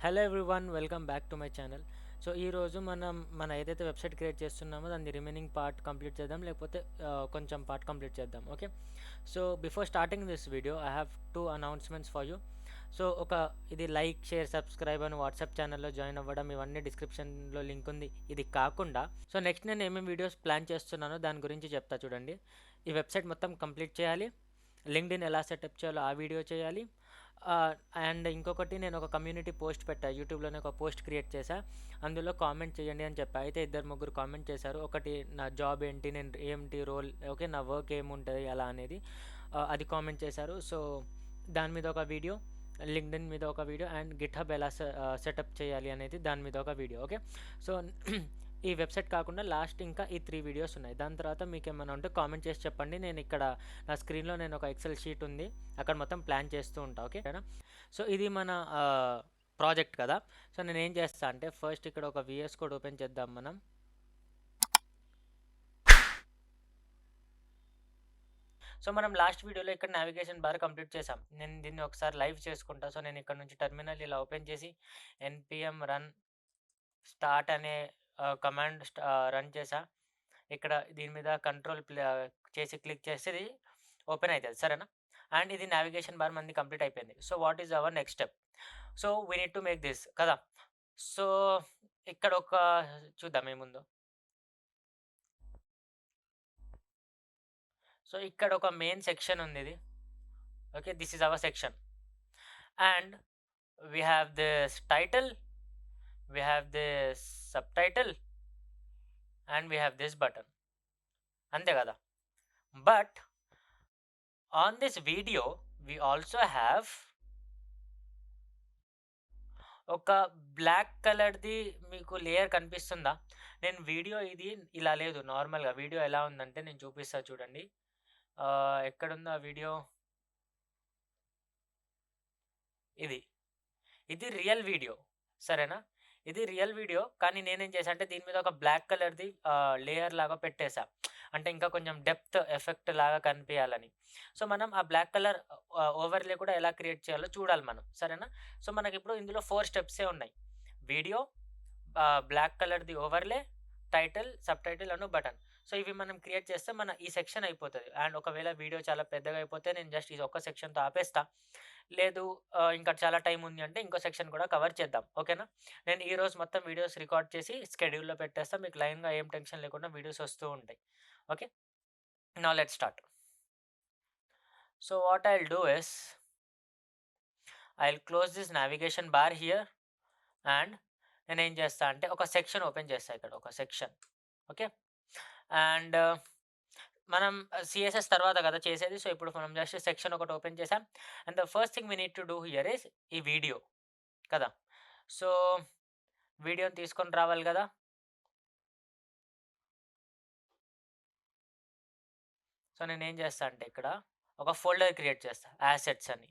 Hello everyone, welcome back to my channel. So ఈరోజు మన ఏదైతే వెబ్సైట్ క్రియేట్ చేస్తున్నామో దాన్ని రిమైనింగ్ పార్ట్ కంప్లీట్ చేద్దాం, లేకపోతే కొంచెం పార్ట్ కంప్లీట్ చేద్దాం. Okay. So before starting this video I have two announcements for you. So ఇది లైక్, షేర్, సబ్స్క్రైబ్ అని వాట్సాప్ ఛానల్లో జాయిన్ అవ్వడం, ఇవన్నీ డిస్క్రిప్షన్లో లింక్ ఉంది. ఇది కాకుండా సో నెక్స్ట్ నేను ఏమేమి వీడియోస్ ప్లాన్ చేస్తున్నానో దాని గురించి చెప్తా చూడండి. ఈ వెబ్సైట్ మొత్తం కంప్లీట్ చేయాలి, లింక్డ్ఇన్ ఎలా సెటప్ చేయాలో ఆ వీడియో చేయాలి. అండ్ ఇంకొకటి, నేను ఒక కమ్యూనిటీ పోస్ట్ పెట్టా, యూట్యూబ్లోనే ఒక పోస్ట్ క్రియేట్ చేశా. అందులో కామెంట్ చేయండి అని చెప్పా. అయితే ఇద్దరు ముగ్గురు కామెంట్ చేశారు. ఒకటి నా జాబ్ ఏంటి, నేను ఏంటి రోల్, ఓకే, నా వర్క్ ఏముంటుంది అలా అనేది అది కామెంట్ చేశారు. సో దాని మీద ఒక వీడియో, లింక్డ్ఇన్ మీద ఒక వీడియో, అండ్ గిట్హబ్ ఎలా సెటప్ చేయాలి అనేది దాని మీద ఒక వీడియో. ఓకే. సో ఈ వెబ్సైట్ కాకుండా లాస్ట్ ఇంకా ఈ 3 వీడియోస్ ఉన్నాయి. దాని తర్వాత మీకు ఏమైనా ఉంటే కామెంట్ చేసి చెప్పండి. నేను ఇక్కడ నా స్క్రీన్లో నేను ఒక ఎక్సెల్ షీట్ ఉంది, అక్కడ మొత్ం ప్లాన్ చేస్తూ ఉంటా. ఓకేనా. సో ఇది మన ప్రాజెక్ట్ కదా. సో నేను ఏం చేస్తా అంటే ఫస్ట్ ఇక్కడ ఒక విఎస్ కోడ్ ఓపెన్ చేద్దాం మనం. సో మనం లాస్ట్ వీడియోలో ఇక్కడ నావిగేషన్ బార్ కంప్లీట్ చేసాం. నేను దీన్ని ఒకసారి లైవ్ చేసుకుంటా. సో నేను ఇక్కడ నుంచి టెర్మినల్ ఇలా ఓపెన్ చేసి npm రన్ స్టార్ట్ అనే కమాండ్ రన్ చేసా. ఇక్కడ దీని మీద కంట్రోల్ చేసి క్లిక్ చేస్తే ఇది ఓపెన్ అవుతుంది, సరేనా. అండ్ ఇది నావిగేషన్ బార్ మనది కంప్లీట్ అయిపోయింది. So what is our next step? So we need to make this కదా. సో ఇక్కడ ఒక చూద్దాం ఏముందో. సో ఇక్కడ ఒక మెయిన్ సెక్షన్ ఉంది ఇది. Okay, this is our section. And we have this title, we have this sub title, and we have this button. అంతే కదా. But on this video we also have ఒక బ్లాక్ కలర్ది మీకు layer కనిపిస్తుందా? నేను video ఇది ఇలా లేదు, నార్మల్గా వీడియో ఎలా ఉందంటే నేను చూపిస్తా చూడండి. ఎక్కడుందో ఆ వీడియో? ఇది ఇది రియల్ వీడియో, సరేనా. ఇది రియల్ వీడియో, కానీ నేనేం చేశా అంటే దీని మీద ఒక బ్లాక్ కలర్ది లేయర్ లాగా పెట్టేశా, అంటే ఇంకా కొంచెం డెప్త్ ఎఫెక్ట్ లాగా కనిపించాలని. సో మనం ఆ బ్లాక్ కలర్ ఓవర్లే కూడా ఎలా క్రియేట్ చేయాలో చూడాలి మనం, సరేనా. సో మనకి ఇప్పుడు ఇందులో 4 స్టెప్సే ఉన్నాయి: వీడియో, బ్లాక్ కలర్ది ఓవర్లే, టైటిల్, సబ్ టైటిల్ అను బటన్. సో ఇవి మనం క్రియేట్ చేస్తే మన ఈ సెక్షన్ అయిపోతుంది. అండ్ ఒకవేళ వీడియో చాలా పెద్దగా అయిపోతే నేను జస్ట్ ఇది ఒక్క సెక్షన్తో ఆపేస్తా. లేదు ఇంకా చాలా టైం ఉంది అంటే ఇంకో సెక్షన్ కూడా కవర్ చేద్దాం, ఓకేనా. నేను ఈరోజు మొత్తం వీడియోస్ రికార్డ్ చేసి స్కెడ్యూల్లో పెట్టేస్తా, మీకు లైన్గా ఏం టెన్షన్ లేకుండా వీడియోస్ వస్తూ ఉంటాయి. Okay, now let's start. So what I'll do is I'll close this navigation bar here. And నేను ఏం చేస్తా అంటే ఒక సెక్షన్ ఓపెన్ చేస్తా, ఇక్కడ ఒక సెక్షన్. ఓకే. అండ్ మనం సిఎస్ఎస్ తర్వాత కదా చేసేది. సో ఇప్పుడు మనం జస్ట్ సెక్షన్ ఒకటి ఓపెన్ చేసాం. And the first thing we need to do here is ఈ వీడియో కదా. సో వీడియోని తీసుకొని రావాలి కదా. సో నేను ఏం చేస్తా అంటే ఇక్కడ ఒక ఫోల్డర్ క్రియేట్ చేస్తా, యాసెట్స్ అని.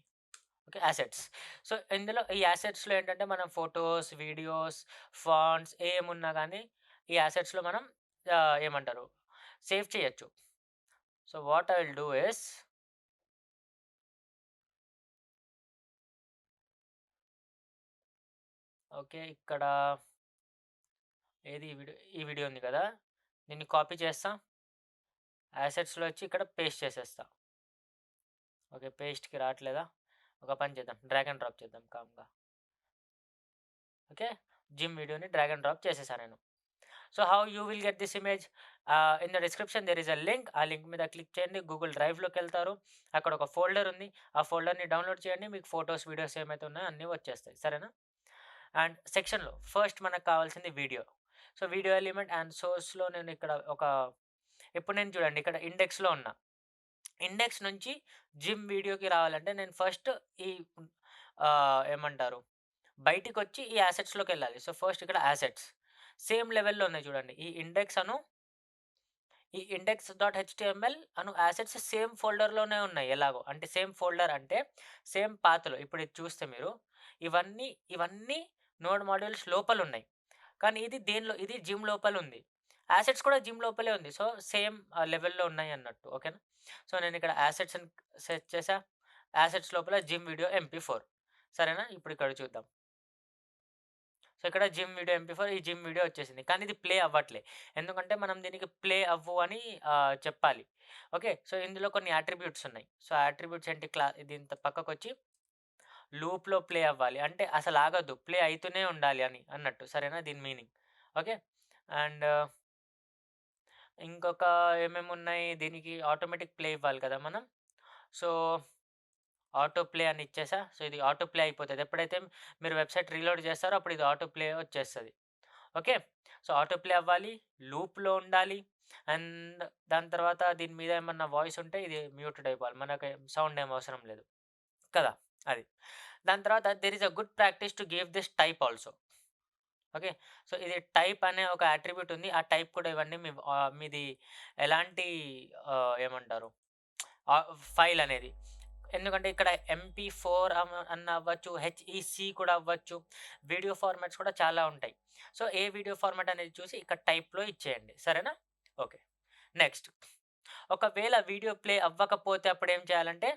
Okay, assets. సో ఇందులో ఈ యాసెట్స్లో ఏంటంటే మనం ఫొటోస్, వీడియోస్, ఫాంట్స్ ఏమున్నా కానీ ఈ యాసెట్స్లో మనం ఏమంటారు, సేవ్ చేయొచ్చు. So what I will do is okay, ఇక్కడ ఏది ఈ వీడియో ఉంది కదా, దీన్ని కాపీ చేస్తా, యాసెట్స్లో వచ్చి ఇక్కడ పేస్ట్ చేసేస్తా. ఓకే, పేస్ట్కి రావట్లేదా? ఒక పని చేద్దాం, డ్రాగ్ అండ్ డ్రాప్ చేద్దాం కామ్గా. ఓకే, జిమ్ వీడియోని డ్రాగ్ అండ్ డ్రాప్ చేసేసాను నేను. So how you will get this image? In the description there is a link. ఆ లింక్ మీద క్లిక్ చేయండి, గూగుల్ డ్రైవ్లోకి వెళ్తారు. అక్కడ ఒక ఫోల్డర్ ఉంది, ఆ ఫోల్డర్ని డౌన్లోడ్ చేయండి. మీకు ఫొటోస్, వీడియోస్ ఏమైతే ఉన్నాయో అన్నీ వచ్చేస్తాయి, సరేనా. అండ్ సెక్షన్లో ఫస్ట్ మనకు కావాల్సింది video. So video element and సోర్స్లో నేను ఇక్కడ ఇప్పుడు నేను చూడండి ఇక్కడ ఇండెక్స్లో ఉన్నా. ఇండెక్స్ నుంచి జిమ్ వీడియోకి రావాలంటే నేను ఫస్ట్ ఈ ఏమంటారు, బయటికి వచ్చి ఈ యాసెట్స్లోకి వెళ్ళాలి. సో ఫస్ట్ ఇక్కడ యాసెట్స్ సేమ్ లెవెల్లో ఉన్నాయి చూడండి. ఈ ఇండెక్స్ డాట్ హెచ్టిఎంఎల్ అను యాసెట్స్ సేమ్ ఫోల్డర్లోనే ఉన్నాయి. ఎలాగో అంటే సేమ్ ఫోల్డర్ అంటే సేమ్ పాత్లో. ఇప్పుడు ఇది చూస్తే మీరు ఇవన్నీ నోడ్ మాడ్యూల్స్ లోపల ఉన్నాయి, కానీ ఇది జిమ్ లోపల ఉంది. యాసెట్స్ కూడా జిమ్ లోపలే ఉంది. సో సేమ్ లెవెల్‌లో ఉన్నాయి అన్నట్టు, ఓకేనా. సో నేను ఇక్కడ యాసెట్స్‌ని సెట్ చేశా. యాసెట్స్ లోపల జిమ్ వీడియో ఎంపీ4, సరేనా. ఇప్పుడు ఇక్కడ చూద్దాం. సో ఇక్కడ జిమ్ వీడియో MP4 ఈ జిమ్ వీడియో వచ్చేసింది. కానీ ఇది ప్లే అవ్వట్లే. ఎందుకంటే మనం దీనికి ప్లే అవ్వు అని చెప్పాలి. ఓకే. సో ఇందులో కొన్ని అట్రిబ్యూట్స్ ఉన్నాయి. సో అట్రిబ్యూట్స్ ఏంటి దీని పక్కకొచ్చి లూప్‌లో ప్లే అవ్వాలి. అంటే అసలు ఆగొద్దు. ప్లే అయితూనే ఉండాలి అన్నట్టు. సరేనా? దీని మీనింగ్. ఓకే. అండ్ ఇంకొక ఏమేమున్నాయి దీనికి ఆటోమేటిక్ ప్లే ఇవ్వాలి కదా మనం. సో ఆటో ప్లే అని ఇచ్చేసా. సో ఇది ఆటో ప్లే అయిపోతది. ఎప్పుడైతే మీరు వెబ్‌సైట్ రీలోడ్ చేస్తారో అప్పుడు ఇది ఆటో ప్లే వచ్చేస్తది. ఓకే. సో ఆటో ప్లే అవ్వాలి. లూప్‌లో ఉండాలి. అండ్ దాని తర్వాత దీని మీద ఏమన్నా వాయిస్ ఉంటే ఇది మ్యూటెడ్ అయిపోవాలి. మనకి సౌండ్ ఏం అవసరం లేదు. కదా! అది. దాని తర్వాత there is a good practice to give this type also. Okay. So ఇది టైప్ అనే ఒక అట్రిబ్యూట్ ఉంది. ఆ టైప్ కూడా ఇవ్వండి. మీది ఎలాంటి ఏమంటారు ఫైల్ అనేది. ఎందుకంటే ఇక్కడ MP4 అన్న అవ్వచ్చు, HEC కూడా అవ్వచ్చు. వీడియో ఫార్మాట్స్ కూడా చాలా ఉంటాయి. సో ఏ వీడియో ఫార్మాట్ అనేది చూసి ఇక్కడ టైప్‌లో ఇచ్చేయండి. సరేనా? ఓకే. నెక్స్ట్ ఒకవేళ వీడియో ప్లే అవ్వకపోతే అప్పుడేం చేయాలంటే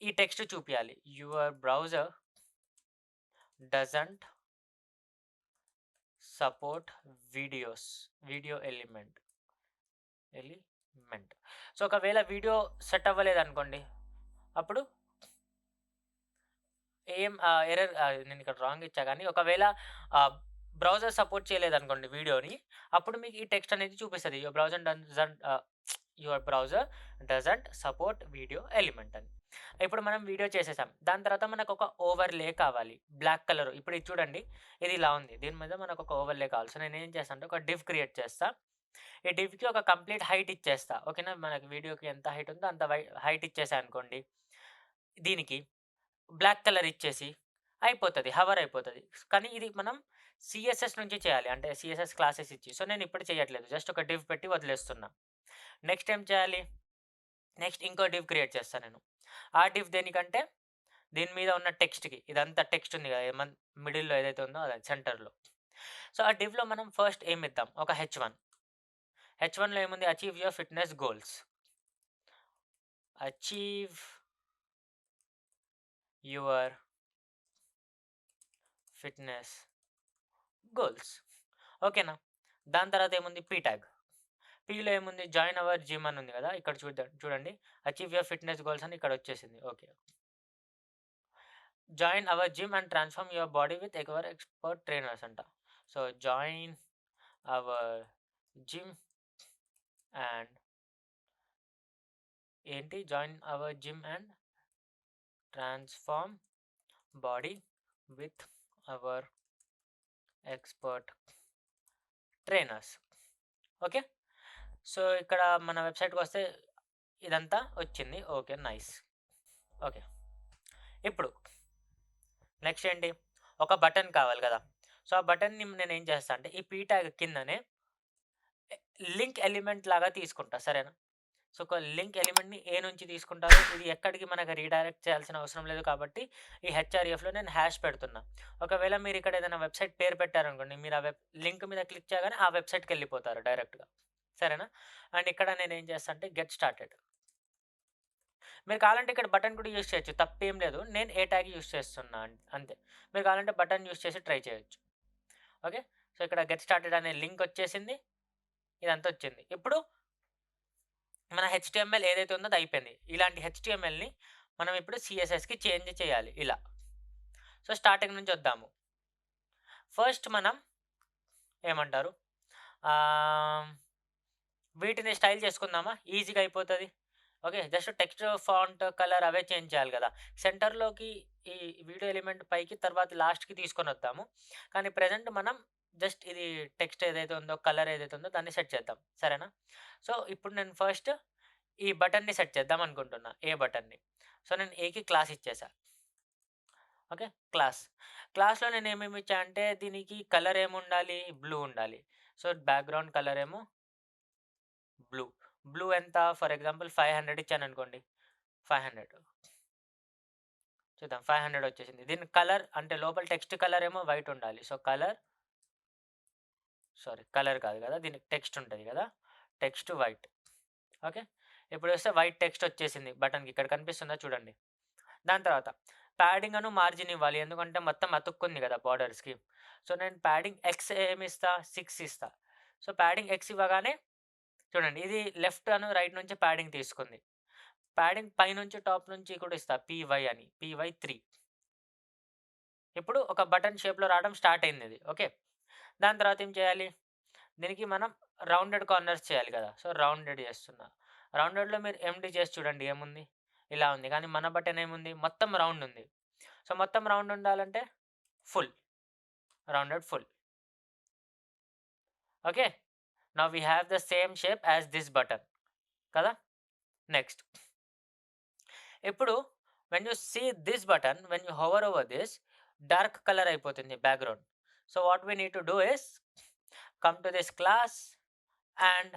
ఈ టెక్స్ట్ చూపియాలి. Your browser doesn't support video element. So ఒకవేళ వీడియో సెట్ అవ్వలేదనుకోండి అప్పుడు ఎర్రర్ నేను ఇక్కడ రాంగ్ ఇచ్చా గానీ ఒకవేళ బ్రౌజర్ సపోర్ట్ చేయలేదనుకోండి వీడియోని, అప్పుడు మీకు ఈ టెక్స్ట్ అనేది చూపిస్తది. Your browser doesn't support video element అని. ఇప్పుడు మనం వీడియో చేసేసాం. దాని తర్వాత మనకొక ఓవర్‌లే కావాలి. Black colour. ఇప్పుడు ఇది చూడండి. ఇది ఇలా ఉంది. దీని మీద మనకొక ఓవర్‌లే కావాలి. సో నేనేం చేస్తా అంటే ఒక డివ్ క్రియేట్ చేస్తా. ఈ డివ్‌కి ఒక కంప్లీట్ హైట్ ఇచ్చేస్తా. ఓకేనా? మనకి వీడియోకి ఎంత హైట్ ఉందో అంత హైట్ ఇచ్చేసా అనుకోండి. దీనికి బ్లాక్ కలర్ ఇచ్చేసి అయిపోతది. హవర్ అయిపోతది. కానీ ఇది మనం CSS నుంచి చేయాలి. అంటే CSS క్లాసెస్ ఇచ్చి. సో నేను ఇప్పుడు చేయట్లేదు. జస్ట్ ఒక డివ్ పెట్టి వదిలేస్తున్నా. నెక్స్ట్ ఏం చేయాలి? నెక్స్ట్ ఇంకో డివ్ క్రియేట్ చేస్తా నేను. ఆ డివ్ దేనికంటే దీని మీద ఉన్న టెక్స్ట్‌కి. ఇదంతా టెక్స్ట్ ఉంది కదా! మిడిల్‌లో ఏదైతే ఉందో అది సెంటర్‌లో. సో ఆ డివ్‌లో మనం ఫస్ట్ ఏమిద్దాం? ఒక H1. H1లో ఏముంది? Achieve your fitness goals. Achieve your fitness goals. ఓకేనా? దాని తర్వాత ఏముంది? P tag. పీలో ఏముంది? జాయిన్ అవర్ జిమ్ అని ఉంది కదా! ఇక్కడ చూడండి. అచీవ్ యువర్ ఫిట్‌నెస్ గోల్స్ అని ఇక్కడ వచ్చేసింది. Okay. Join our gym and transform your body with our expert trainers అంట. So join our gym and ఏంటి? Join our gym and transform body with our expert trainers. Okay. So ఇక్కడ మన వెబ్‌సైట్‌కొస్తే ఇదంతా వచ్చింది. ఓకే. నైస్. ఓకే. ఇప్పుడు next ఏంటి? ఒక బటన్ కావాలి కదా! సో ఆ బటన్‌ని నేనేం చేస్తా అంటే ఈ పీ ట్యాగ్ కిందనే లింక్ ఎలిమెంట్ లాగా తీసుకుంటా. సరేనా? సో ఒక లింక్ ఎలిమెంట్‌ని ఏ నుంచి తీసుకుంటారో ఇది ఎక్కడికి మనకు రీడైరెక్ట్ చేయాల్సిన అవసరం లేదు కాబట్టి ఈ హెచ్ఆర్ఎఫ్‌లో నేను హ్యాష్ పెడుతున్నా. ఒకవేళ మీరు ఇక్కడ ఏదైనా వెబ్‌సైట్ పేరు పెట్టారనుకోండి. మీరు ఆ లింక్ మీద క్లిక్ చేయగానే ఆ వెబ్‌సైట్‌కెళ్ళిపోతారు డైరెక్ట్‌గా. సరేనా? అండ్ ఇక్కడ నేనేం చేస్తా అంటే గెట్ స్టార్టెడ్. మీరు కావాలంటే ఇక్కడ బటన్ కూడా యూజ్ చేయొచ్చు. తప్పేం లేదు. నేను ఏ ట్యాగ్ యూజ్ చేస్తున్నా అంతే. మీరు కావాలంటే బటన్ యూజ్ చేసి ట్రై చేయొచ్చు. ఓకే. సో ఇక్కడ గెట్ స్టార్టెడ్ అనే లింక్ వచ్చేసింది. ఇదంతా వచ్చింది. ఇప్పుడు మన HTML ఏదైతే ఉందో అది అయిపోయింది. ఇలాంటి HTMLని మనం ఇప్పుడు CSS‌కి చేంజ్ చేయాలి ఇలా. సో స్టార్టింగ్ నుంచి వద్దాము. ఫస్ట్ మనం ఏమంటారు? వీటిని స్టైల్ చేసుకుందామా? ఈజీగా అయిపోతది. Okay. Just text, font, colour అవే చేంజ్ చేయాలి కదా! సెంటర్‌లోకి ఈ వీడియో ఎలిమెంట్ పైకి తర్వాత లాస్ట్‌కి తీసుకొనొద్దాము. కానీ ప్రెజెంట్ మనం జస్ట్ ఇది టెక్స్ట్ ఏదైతే ఉందో, కలర్ ఏదైతే ఉందో దాన్ని సెట్ చేద్దాం. సరేనా? సో ఇప్పుడు నేను ఫస్ట్ ఈ బటన్‌ని సెట్ చేద్దాం అనుకుంటున్నా. ఏ బటన్‌ని. సో నేను ఏకి క్లాస్ ఇచ్చేసా. ఓకే. క్లాస్‌లో నేను ఏమేమి ఇచ్చా అంటే దీనికి కలర్ ఏముండాలి? బ్లూ ఉండాలి. సో బ్యాక్‌గ్రౌండ్ కలర్ ఏమో బ్లూ. బ్లూ ఎంత? For example 500 ఇచ్చాననుకోండి. 500 చూద్దాం. 500 వచ్చేసింది. దీని కలర్ అంటే లోపల టెక్స్ట్ కలర్ ఏమో వైట్ ఉండాలి. సో కలర్ కాదు కదా! దీనికి టెక్స్ట్ ఉంటది కదా! Text white. ఓకే. ఇప్పుడు వస్తే వైట్ టెక్స్ట్ వచ్చేసింది బటన్‌కి. ఇక్కడ కనిపిస్తుందా చూడండి. దాని తర్వాత ప్యాడింగ్ అను మార్జిన్ ఇవ్వాలి. ఎందుకంటే మొత్తం అతుక్కుంది కదా బార్డర్స్‌కి. సో, నేను ప్యాడింగ్ ఎక్స్ ఏమిస్తా 6 ఇస్తా. సో, ప్యాడింగ్ ఎక్స్ ఇవ్వగానే చూడండి ఇది లెఫ్ట్ అను రైట్ నుంచి ప్యాడింగ్ తీసుకుంది. ప్యాడింగ్ పైనుంచి టాప్ నుంచి కూడా ఇస్తా పీవై అని. పీవై 3. ఇప్పుడు ఒక బటన్ షేప్‌లో రావడం స్టార్ట్ అయింది ఇది. ఓకే. దాని తర్వాత ఏం చేయాలి? దీనికి మనం రౌండెడ్ కార్నర్స్ చేయాలి కదా! సో, రౌండెడ్ చేస్తున్నా. రౌండెడ్‌లో మీరు ఎండి చేసి చూడండి ఏముంది? ఇలా ఉంది. కానీ మన బటన్ ఏముంది? మొత్తం రౌండ్ ఉంది. సో, మొత్తం రౌండ్ ఉండాలంటే full. Rounded full. Okay. Now we have the same shape as this button. కదా! నెక్స్ట్. ఇప్పుడు when you see this button, when you hover over this, dark colour అయిపోతుంది background. So, what we need to do is come to this class and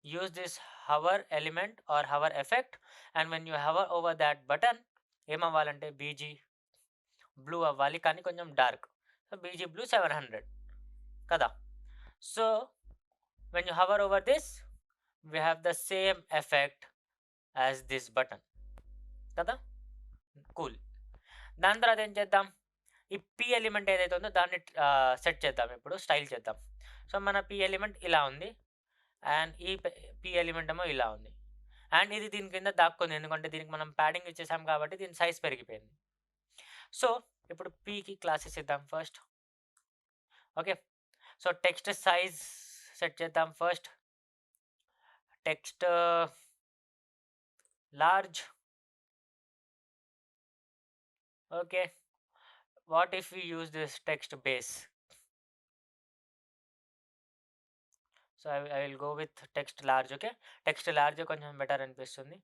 use this hover element or hover effect, and when you hover over that button ఏం అవ్వాలంటే BG blue అవ్వాలి, కానీ కొంచెం dark. So, BG blue 700 కదా! So, when you hover over this we have the same effect as this button కదా! Cool. దాని తర్వాత ఏం చేద్దాం? ఈ పీ ఎలిమెంట్ ఏదైతే ఉందో దాన్ని సెట్ చేద్దాం. ఇప్పుడు స్టైల్ చేద్దాం. సో, మన పీ ఎలిమెంట్ ఇలా ఉంది. అండ్ ఈ పీ ఎలిమెంట్ ఏమో ఇలా ఉంది. అండ్ ఇది దీని కింద దాక్కుంది. ఎందుకంటే దీనికి మనం ప్యాడింగ్ ఇచ్చేసాం కాబట్టి దీని సైజ్ పెరిగిపోయింది. సో, ఇప్పుడు పీకి క్లాసెస్ ఇద్దాం first. Okay. So, text size set చేద్దాం first. Text large. Okay. What if we use this text base? So, I will go with text large. Okay. Text large కొంచెం better అనిపిస్తుంది.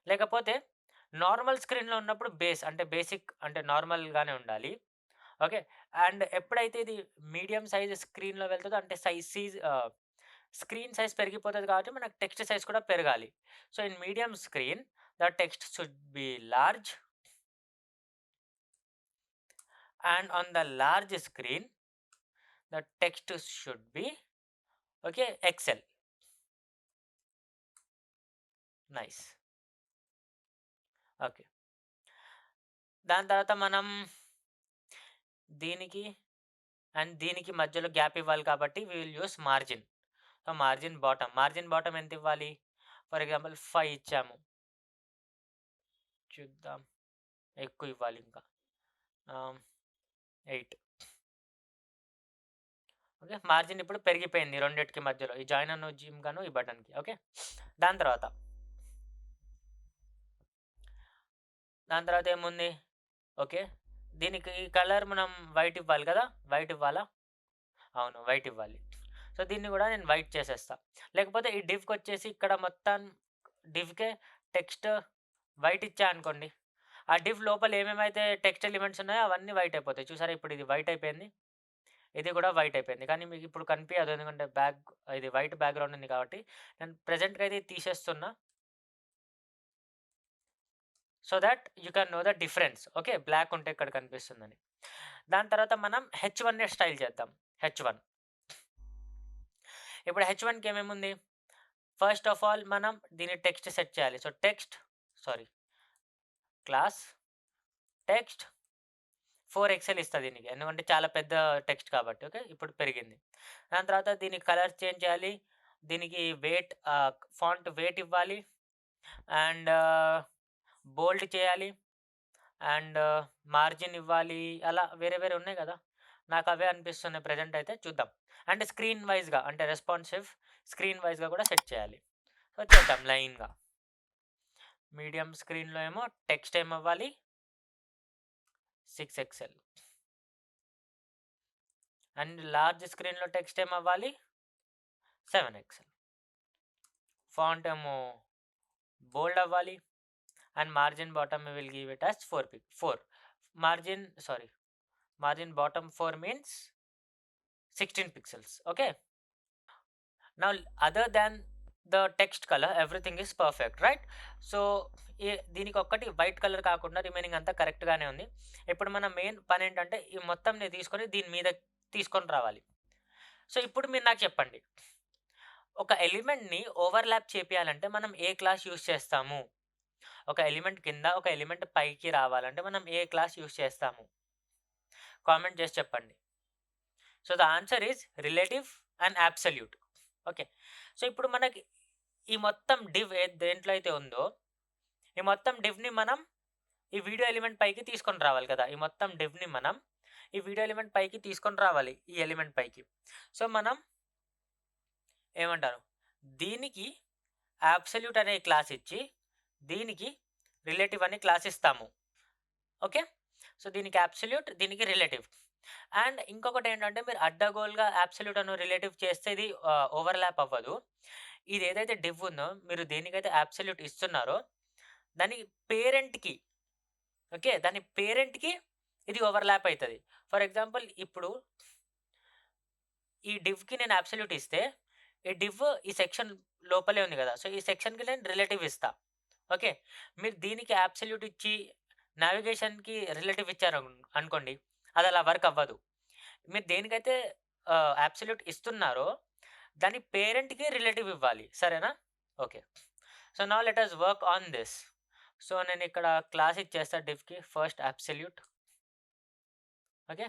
లేకపోతే normal స్క్రీన్‌లో ఉన్నప్పుడు base అంటే basic అంటే నార్మల్‌గానే ఉండాలి. ఓకే. అండ్ ఎప్పుడైతే ఇది మీడియం సైజ్ స్క్రీన్‌లో వెళ్తదో అంటే స్క్రీన్ సైజ్ పెరిగిపోతది కాబట్టి మనకు టెక్స్ట్ సైజ్ కూడా పెరగాలి. So, in medium screen the text should be large and on the large screen the text should be okay XL. Nice. Okay. దాని తర్వాత మనం దీనికి అండ్ దీనికి మధ్యలో గ్యాప్ ఇవ్వాలి కాబట్టి we will use margin. So, margin bottom ఎంత ఇవ్వాలి? ఫర్ ఎగ్జాంపుల్ 5 ఇచ్చాము. చూద్దాం. ఎక్కువ ఇవ్వాలి ఇంకా. 8. ఓకే. మార్జిన్ ఇప్పుడు పెరిగిపోయింది రెండిటికి మధ్యలో. ఈ జాయిన్ అను జిమ్ గాను ఈ బటన్‌కి. ఓకే. దాని తర్వాత ఏముంది? ఓకే. దీనికి కలర్ మనం వైట్ ఇవ్వాలి కదా! వైట్ ఇవ్వాలా? అవును. వైట్ ఇవ్వాలి. సో, దీన్ని కూడా నేను వైట్ చేసేస్తా. లేకపోతే ఈ డివ్‌కొచ్చేసి ఇక్కడ మొత్తం డివ్‌కే టెక్స్ట్ వైట్ ఇచ్చా అనుకోండి. ఆ డివ్ లోపల ఏమేమైతే టెక్స్ట్ ఎలిమెంట్స్ ఉన్నాయో అవన్నీ వైట్ అయిపోతాయి. చూసారా ఇప్పుడు ఇది వైట్ అయిపోయింది. ఇది కూడా వైట్ అయిపోయింది. కానీ మీకు ఇప్పుడు కనిపియదు. ఎందుకంటే ఇది వైట్ బ్యాక్‌గ్రౌండ్ ఉంది కాబట్టి. నేను ప్రెజెంట్‌గా అయితే తీసేస్తున్నా. So that you can know the difference. Okay. Black ఉంటే ఇక్కడ కనిపిస్తుందని. దాని తర్వాత మనం హెచ్1 స్టైల్ చేద్దాం. హెచ్1. ఇప్పుడు హెచ్1కి ఏమేముంది? ఫస్ట్ ఆఫ్ ఆల్ మనం దీని టెక్స్ట్ సెట్ చేయాలి. సో, క్లాస్ టెక్స్ట్ 4XL ఇస్తా దీనికి. ఎందుకంటే చాలా పెద్ద టెక్స్ట్ కాబట్టి. ఓకే. ఇప్పుడు పెరిగింది. దాని తర్వాత దీని కలర్ చేంజ్ చేయాలి. దీనికి ఫాంట్ వెయిట్ ఇవ్వాలి. అండ్ బోల్డ్ చేయాలి. అండ్ మార్జిన్ ఇవ్వాలి. అలా వేరే వేరే ఉన్నాయి కదా! నాకు అవే అనిపిస్తున్నాయి ప్రెజెంట్ అయితే. చూద్దాం. అండ్ స్క్రీన్ వైస్‌గా అంటే రెస్పాన్సివ్ స్క్రీన్ వైస్‌గా కూడా సెట్ చేయాలి. సో, చేద్దాం లైన్‌గా. మీడియం స్క్రీన్‌లో ఏమో టెక్స్ట్ ఏమవ్వాలి? 6XL. అండ్ లార్జ్ స్క్రీన్‌లో టెక్స్ట్ ఏమవ్వాలి? 7XL. ఫాంట్ ఏమో బోల్డ్ అవ్వాలి. And margin bottom we will give it as 4. Margin bottom 4 means 16 pixels. Okay. Now other than the text color everything is perfect, right? So, దీనికి ఒక్కటి white colour కాకుండా remaining అంతా కరెక్ట్‌గానే ఉంది. ఇప్పుడు మన మెయిన్ పని ఏంటంటే ఈ మొత్తంని తీసుకొని దీని మీద తీసుకొని రావాలి. సో, ఇప్పుడు మీరు నాకు చెప్పండి. ఒక ఎలిమెంట్‌ని ఓవర్‌లాప్ చేపియాలంటే మనం ఏ క్లాస్ యూజ్ చేస్తాము? ఒక ఎలిమెంట్ కింద ఒక ఎలిమెంట్ పైకి రావాలంటే మనం ఏ క్లాస్ యూజ్ చేస్తాము? కామెంట్ చేసి చెప్పండి. So the answer is relative and absolute. Okay. So ఇప్పుడు మనకి ఈ మొత్తం డివ్ దేంట్లో అయితే ఉందో ఈ మొత్తం డివ్ని మనం ఈ వీడియో ఎలిమెంట్ పైకి తీసుకొని రావాలి కదా. ఈ మొత్తం డివ్ని మనం ఈ వీడియో ఎలిమెంట్ పైకి తీసుకొని రావాలి, ఈ ఎలిమెంట్ పైకి. సో మనం ఏమంటారు, దీనికి అబ్సల్యూట్ అనే క్లాస్ ఇచ్చి దీనికి రిలేటివ్ అనే క్లాస్ ఇస్తాము. ఓకే. సో దీనికి అబ్సల్యూట్, దీనికి రిలేటివ్. అండ్ ఇంకొకటి ఏంటంటే మీరు అడ్డగోలుగా అబ్సల్యూట్ అను రిలేటివ్ చేస్తే ఇది ఓవర్లాప్ అవ్వదు. ఇది ఏదైతే డివ్ ఉందో మీరు దేనికైతే అబ్సల్యూట్ ఇస్తున్నారో దాని పేరెంట్కి, ఓకే, దాని పేరెంట్కి ఇది ఓవర్లాప్ అవుతుంది. ఫర్ ఎగ్జాంపుల్ ఇప్పుడు ఈ డివ్కి నేను అబ్సల్యూట్ ఇస్తే ఈ డివ్ ఈ సెక్షన్ లోపలే ఉంది కదా. సో ఈ సెక్షన్కి నేను రిలేటివ్ ఇస్తా. ఓకే. మీరు దీనికి అబ్సల్యూట్ ఇచ్చి నావిగేషన్కి రిలేటివ్ ఇచ్చారు అనుకోండి, అది అలా వర్క్ అవ్వదు. మీరు దేనికైతే అబ్సల్యూట్ ఇస్తున్నారో దాని పేరెంట్కి రిలేటివ్ ఇవ్వాలి. సరేనా? Okay. So now let us work on this. So నేను ఇక్కడ క్లాస్ ఇచ్చేస్తా డివ్కి ఫస్ట్ అబ్సల్యూట్. ఓకే.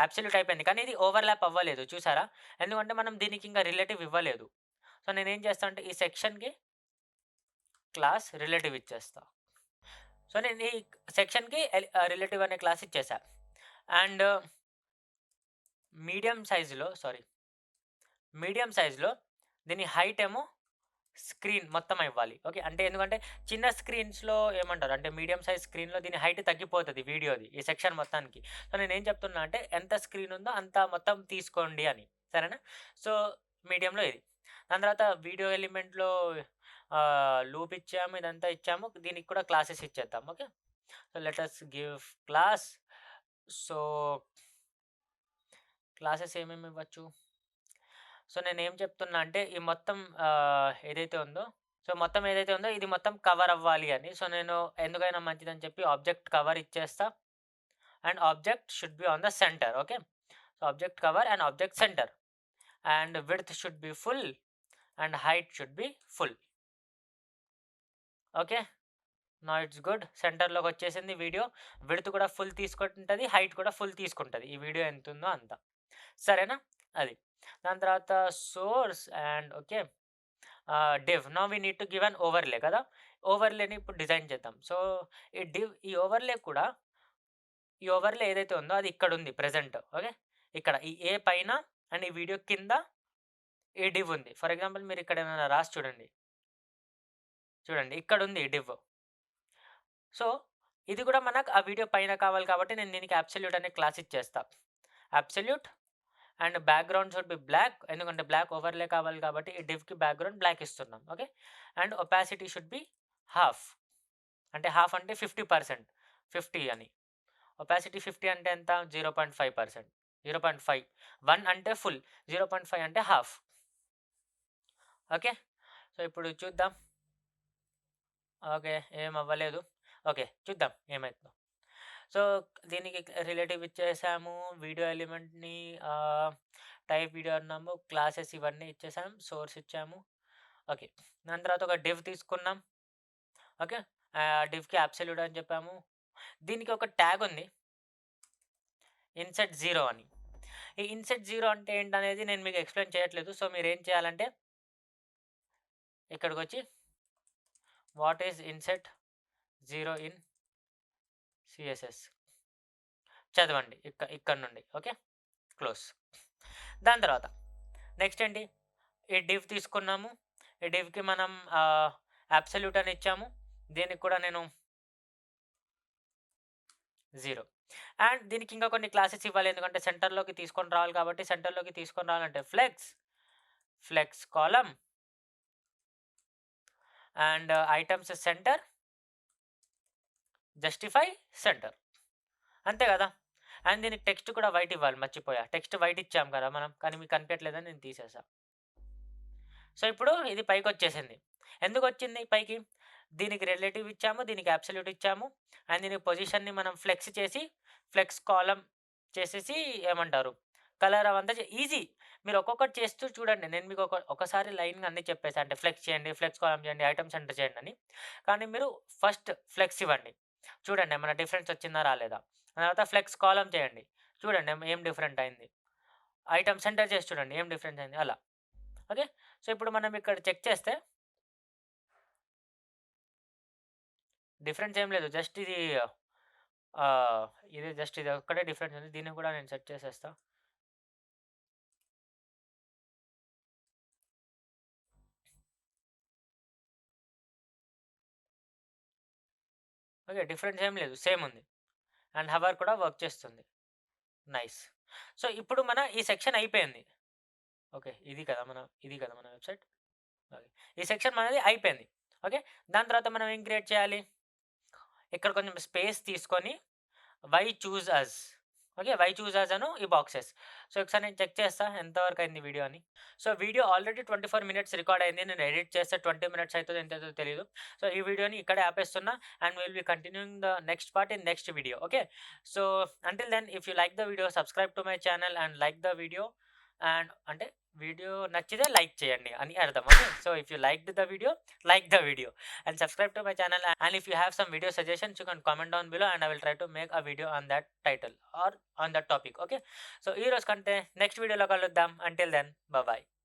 అబ్సల్యూట్ అయిపోయింది, కానీ ఇది ఓవర్లాప్ అవ్వలేదు చూసారా, ఎందుకంటే మనం దీనికి ఇంకా రిలేటివ్ ఇవ్వలేదు. సో నేనేం చేస్తా అంటే ఈ సెక్షన్కి క్లాస్ రిలేటివ్ ఇచ్చేస్తా. సో నేను ఈ సెక్షన్కి రిలేటివ్ అనే క్లాస్ ఇచ్చేసా. అండ్ మీడియం సైజులో దీని హైట్ ఏమో స్క్రీన్ మొత్తం ఇవ్వాలి. ఓకే. అంటే ఎందుకంటే చిన్న స్క్రీన్స్లో ఏమంటారు అంటే మీడియం సైజ్ స్క్రీన్లో దీని హైట్ తగ్గిపోతుంది వీడియోది ఈ సెక్షన్ మొత్తానికి. సో నేనేం చెప్తున్నా అంటే ఎంత స్క్రీన్ ఉందో అంత మొత్తం తీసుకోండి అని. సరేనా? సో మీడియంలో ఇది. దాని తర్వాత వీడియో ఎలిమెంట్లో లూప్ ఇచ్చాము, ఇదంతా ఇచ్చాము, దీనికి కూడా క్లాసెస్ ఇచ్చేద్దాం. Okay. So let us give class. So classes ఏమేమి ఇవ్వచ్చు? సో నేనేం చెప్తున్నా అంటే ఈ మొత్తం ఏదైతే ఉందో ఇది మొత్తం కవర్ అవ్వాలి అని. సో నేను ఎందుకైనా మంచిదని చెప్పి ఆబ్జెక్ట్ కవర్ ఇచ్చేస్తా. And object should be on the center. Okay. So object cover and object center. And width should be full and height should be full. Okay. Now it's good. సెంటర్లోకి వచ్చేసింది video. Width కూడా full తీసుకుంటుంది, height కూడా full తీసుకుంటుంది, ఈ video ఎంత ఉందో అంత. సరేనా? అది. దాని తర్వాత source and okay div. Now we need to give an overlay కదా. ఓవర్లేని ఇప్పుడు డిజైన్ చేద్దాం. సో ఈ ఓవర్లే ఏదైతే ఉందో అది ఇక్కడ ఉంది ప్రెజెంట్. ఓకే. ఇక్కడ ఈ ఏ పైన అండ్ ఈ వీడియో కింద ఈ డివ్ ఉంది. ఫర్ ఎగ్జాంపుల్ మీరు ఇక్కడ ఏమైనా రాసి చూడండి ఇక్కడ ఉంది ఈ డివ్. సో ఇది కూడా మనకు ఆ వీడియో పైన కావాలి కాబట్టి నేను దీనికి అబ్సల్యూట్ అనే క్లాస్ ఇచ్చేస్తా. Absolute and background should be black, ఎందుకంటే బ్లాక్ ఓవర్లే కావాలి కాబట్టి ఈ డివ్కి బ్యాక్గ్రౌండ్ బ్లాక్ ఇస్తున్నాం. Okay. And opacity should be half, అంటే హాఫ్ అంటే 50%, 50 అని. ఒపాసిటీ 50 అంటే ఎంత? 0.5%, 0.5. 1 అంటే ఫుల్, 0.5 అంటే హాఫ్. ఓకే. సో ఇప్పుడు చూద్దాం. ఓకే, ఏం అవ్వలేదు. ఓకే, చూద్దాం ఏమవుతుందో. సో దీనికి రిలేటివ్ ఇచ్చేసాము, వీడియో ఎలిమెంట్ని టైప్ వీడియో అన్నాము, క్లాసెస్ ఇవన్నీ ఇచ్చేసాము, సోర్స్ ఇచ్చాము. ఓకే. దాని తర్వాత ఒక డివ్ తీసుకున్నాం. ఓకే. డివ్కి అబ్సల్యూట్ అని చెప్పాము. దీనికి ఒక ట్యాగ్ ఉంది ఇన్సెట్ 0 అని. ఈ ఇన్సెట్ 0 అంటే ఏంటనేది నేను మీకు ఎక్స్ప్లెయిన్ చేయట్లేదు. సో మీరు ఏం చేయాలంటే ఇక్కడికి వచ్చి what is INCET 0 in CSS చదవండి ఇక్కడ నుండి. Okay, close. దాని తర్వాత నెక్స్ట్ ఏంటి, ఈ డివ్ తీసుకున్నాము, ఈ డివ్కి మనం అబ్సల్యూట్ అని ఇచ్చాము, దీనికి కూడా నేను 0. అండ్ దీనికి ఇంకా కొన్ని క్లాసెస్ ఇవ్వాలి, ఎందుకంటే సెంటర్లోకి తీసుకొని రావాలి కాబట్టి. సెంటర్లోకి తీసుకొని రావాలంటే flex column and items centre, justify centre, అంతే కదా. అండ్ దీనికి టెక్స్ట్ కూడా వైట్ ఇవ్వాలి, మర్చిపోయా. టెక్స్ట్ వైట్ ఇచ్చాం కదా మనం, కానీ మీకు కనిపించట్లేదని నేను తీసేసా. సో ఇప్పుడు ఇది పైకి వచ్చేసింది. ఎందుకు వచ్చింది పైకి? దీనికి రిలేటివ్ ఇచ్చాము, దీనికి అబ్సల్యూట్ ఇచ్చాము, అండ్ దీని పొజిషన్ని మనం ఫ్లెక్స్ కాలం చేసేసి ఏమంటారు కలర్ అవంతా ఈజీ. మీరు ఒక్కొక్కటి చేస్తూ చూడండి. నేను మీకు ఒకసారి లైన్‌గా అన్నీ చెప్పేసా. అంటే ఫ్లెక్స్ చేయండి, ఫ్లెక్స్ కాలమ్ చేయండి, ఐటెమ్స్ ఎంటర్ చేయండి అని. కానీ మీరు ఫస్ట్ ఫ్లెక్స్ ఇవ్వండి. చూడండి ఏమన్నా డిఫరెన్స్ వచ్చిందా? రాలేదా? తర్వాత ఫ్లెక్స్ కాలమ్ చేయండి. చూడండి ఏం డిఫరెంట్ అయింది. ఐటెమ్స్ ఎంటర్ చేసి చూడండి ఏం డిఫరెన్స్ అయింది అలా. ఓకే. సో, ఇప్పుడు మనం ఇక్కడ చెక్ చేస్తే డిఫరెన్స్ ఏం లేదు. జస్ట్ ఆహ్, ఇది ఒక్కటే డిఫరెన్స్ ఉంది. దీన్ని కూడా నేను సెట్ చేసేస్తా. ఓకే. డిఫరెన్స్ ఏం లేదు. సేమ్ ఉంది. అండ్ హవర్ కూడా వర్క్ చేస్తుంది. నైస్. సో, ఇప్పుడు ఈ సెక్షన్ అయిపోయింది. ఓకే. ఇది కదా మన వెబ్‌సైట్. ఓకే. ఈ సెక్షన్ మనది అయిపోయింది. ఓకే. దాని తర్వాత మనం ఏం క్రియేట్ చేయాలి? ఇక్కడ కొంచెం స్పేస్ తీసుకొని why choose us. Okay. Why choose us అను ఈ బాక్సెస్. సో, ఒకసారి నేను చెక్ చేస్తా ఎంతవరకు అయింది వీడియో అని. So, video already 24 minutes record అయింది. నేను ఎడిట్ చేస్తే 20 మినిట్స్ అయితదో ఎంత అయితదో తెలీదు. సో, ఈ వీడియోని ఇక్కడే ఆపేస్తున్నా and will be continuing the next part in next video. Okay. So, until then if you like the video subscribe to my channel and like the video and అంటే video నచ్చితే like చేయండి అని అర్థం. Okay. So, if you liked the video, like the video and subscribe to my channel, and if you have some video suggestions you can comment down below and I will try to make a video on that title or on that topic. Okay. So ee roju kante next video lo kaluddam. Until then, bye bye.